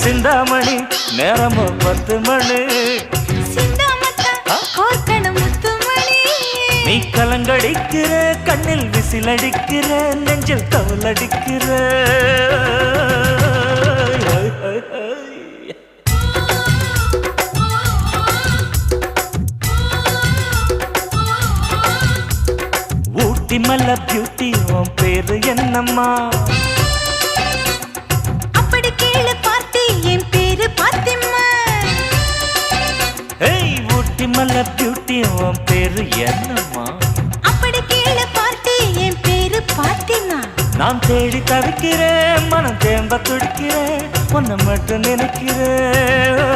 சிந்தாமணி நேரமோ 10 மணி நீ கலங்கடிக்கிற கண்ணில் விசிலடிக்கிற நெஞ்சில் கவலடிக்கிற ஊட்டி மல்ல பியூட்டி உன் பேரு என்னம்மா அப்படி கேளு பார்த்தி என் பேரு பாத்திம்மா ஏய் ஊட்டி மல்ல பியூட்டி உன் பேரு என்னம்மா அப்படி கேளு பார்த்தி என் பேரு பாத்திமா நான் தேடி தவிக்கிறேன் மனம் தேம்ப துடிக்கிறேன் உன்னை மட்டும் நினைக்கிறேன்